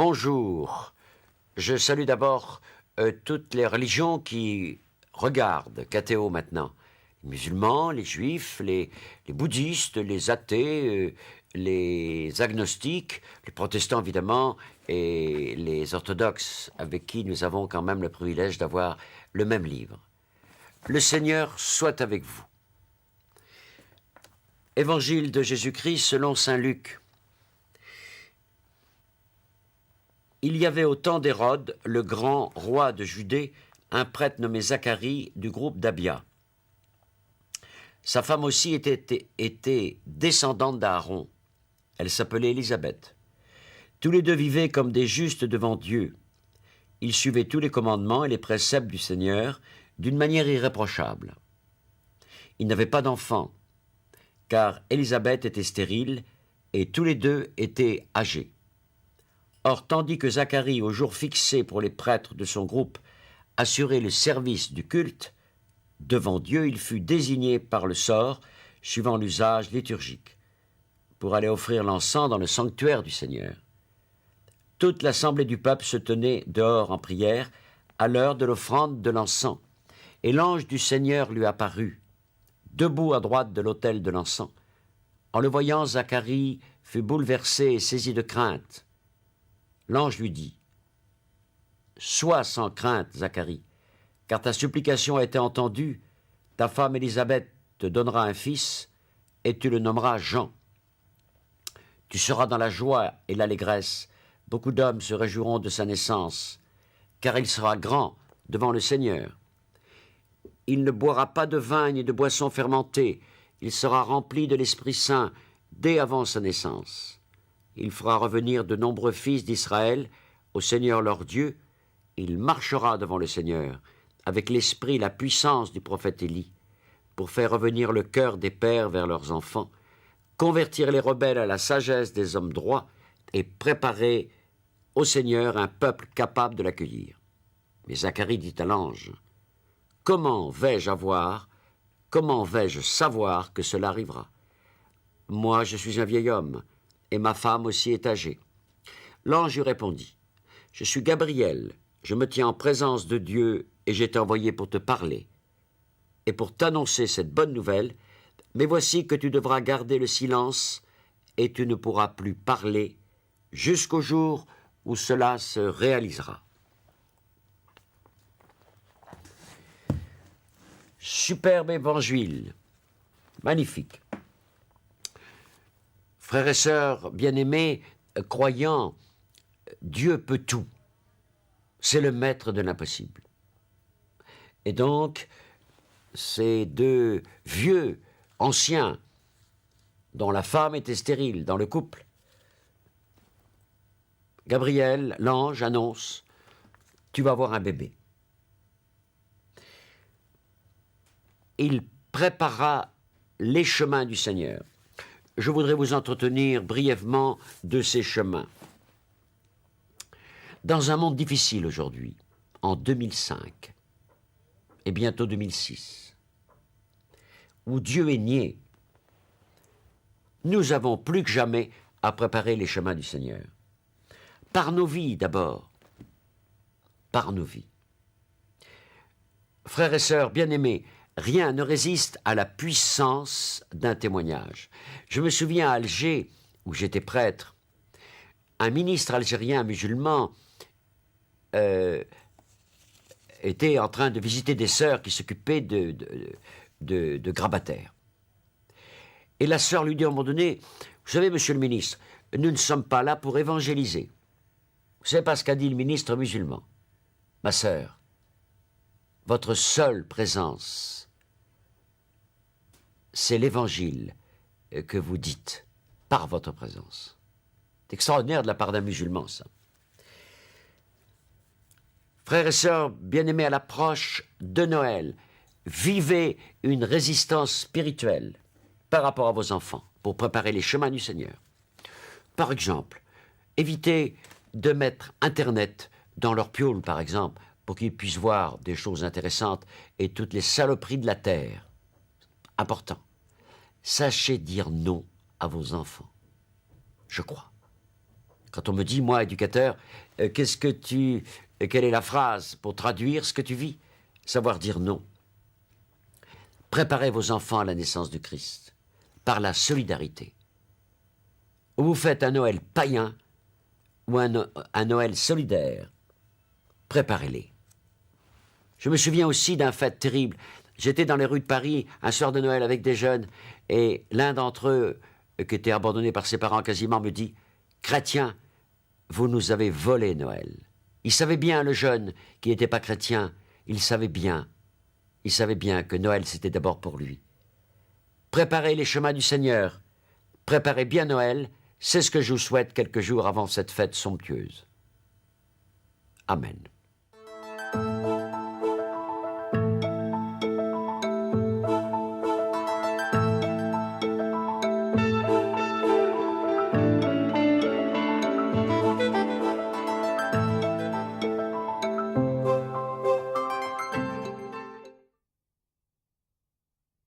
Bonjour. Je salue d'abord toutes les religions qui regardent KTO maintenant. Les musulmans, les juifs, les bouddhistes, les athées, les agnostiques, les protestants évidemment, et les orthodoxes, avec qui nous avons quand même le privilège d'avoir le même livre. Le Seigneur soit avec vous. Évangile de Jésus-Christ selon saint Luc. Il y avait au temps d'Hérode, le grand roi de Judée, un prêtre nommé Zacharie du groupe d'Abia. Sa femme aussi était descendante d'Aaron. Elle s'appelait Élisabeth. Tous les deux vivaient comme des justes devant Dieu. Ils suivaient tous les commandements et les préceptes du Seigneur d'une manière irréprochable. Ils n'avaient pas d'enfants, car Élisabeth était stérile et tous les deux étaient âgés. Or, tandis que Zacharie, au jour fixé pour les prêtres de son groupe, assurait le service du culte, devant Dieu, il fut désigné par le sort, suivant l'usage liturgique, pour aller offrir l'encens dans le sanctuaire du Seigneur. Toute l'assemblée du peuple se tenait dehors en prière à l'heure de l'offrande de l'encens, et l'ange du Seigneur lui apparut, debout à droite de l'autel de l'encens. En le voyant, Zacharie fut bouleversé et saisi de crainte. L'ange lui dit « Sois sans crainte, Zacharie, car ta supplication a été entendue. Ta femme Élisabeth te donnera un fils, et tu le nommeras Jean. Tu seras dans la joie et l'allégresse. Beaucoup d'hommes se réjouiront de sa naissance, car il sera grand devant le Seigneur. Il ne boira pas de vin ni de boisson fermentée. Il sera rempli de l'Esprit Saint dès avant sa naissance. Il fera revenir de nombreux fils d'Israël au Seigneur leur Dieu. Il marchera devant le Seigneur, avec l'esprit et la puissance du prophète Élie, pour faire revenir le cœur des pères vers leurs enfants, convertir les rebelles à la sagesse des hommes droits et préparer au Seigneur un peuple capable de l'accueillir. Mais Zacharie dit à l'ange, « Comment vais-je savoir que cela arrivera? Moi, je suis un vieil homme, et ma femme aussi est âgée. » L'ange lui répondit, « Je suis Gabriel, je me tiens en présence de Dieu et j'ai été envoyé pour te parler et pour t'annoncer cette bonne nouvelle, mais voici que tu devras garder le silence et tu ne pourras plus parler jusqu'au jour où cela se réalisera. » Superbe évangile, magnifique. Frères et sœurs bien-aimés, croyants, Dieu peut tout. C'est le maître de l'impossible. Et donc, ces deux vieux, anciens, dont la femme était stérile dans le couple, Gabriel, l'ange, annonce « Tu vas avoir un bébé ». Il préparera les chemins du Seigneur. Je voudrais vous entretenir brièvement de ces chemins. Dans un monde difficile aujourd'hui, en 2005 et bientôt 2006, où Dieu est nié, nous avons plus que jamais à préparer les chemins du Seigneur. Par nos vies d'abord, par nos vies. Frères et sœurs bien-aimés, rien ne résiste à la puissance d'un témoignage. Je me souviens à Alger, où j'étais prêtre, un ministre algérien musulman était en train de visiter des sœurs qui s'occupaient de grabataires. Et la sœur lui dit à un moment donné, « Vous savez, monsieur le ministre, nous ne sommes pas là pour évangéliser. Vous savez pas ce qu'a dit le ministre musulman. Ma sœur, votre seule présence, c'est l'évangile que vous dites par votre présence. » C'est extraordinaire de la part d'un musulman, ça. Frères et sœurs bien-aimés, à l'approche de Noël, vivez une résistance spirituelle par rapport à vos enfants pour préparer les chemins du Seigneur. Par exemple, évitez de mettre Internet dans leur piole, par exemple, pour qu'ils puissent voir des choses intéressantes et toutes les saloperies de la terre. Important. Sachez dire non à vos enfants. Je crois. Quand on me dit, moi, éducateur, quelle est la phrase pour traduire ce que tu vis? Savoir dire non. Préparez vos enfants à la naissance du Christ par la solidarité. Ou vous faites un Noël païen ou un Noël solidaire, préparez-les. Je me souviens aussi d'un fait terrible. J'étais dans les rues de Paris un soir de Noël avec des jeunes et l'un d'entre eux, qui était abandonné par ses parents quasiment, me dit « Chrétien, vous nous avez volé Noël ». Il savait bien, le jeune, qui n'était pas chrétien, il savait bien que Noël c'était d'abord pour lui. Préparez les chemins du Seigneur, préparez bien Noël, c'est ce que je vous souhaite quelques jours avant cette fête somptueuse. Amen.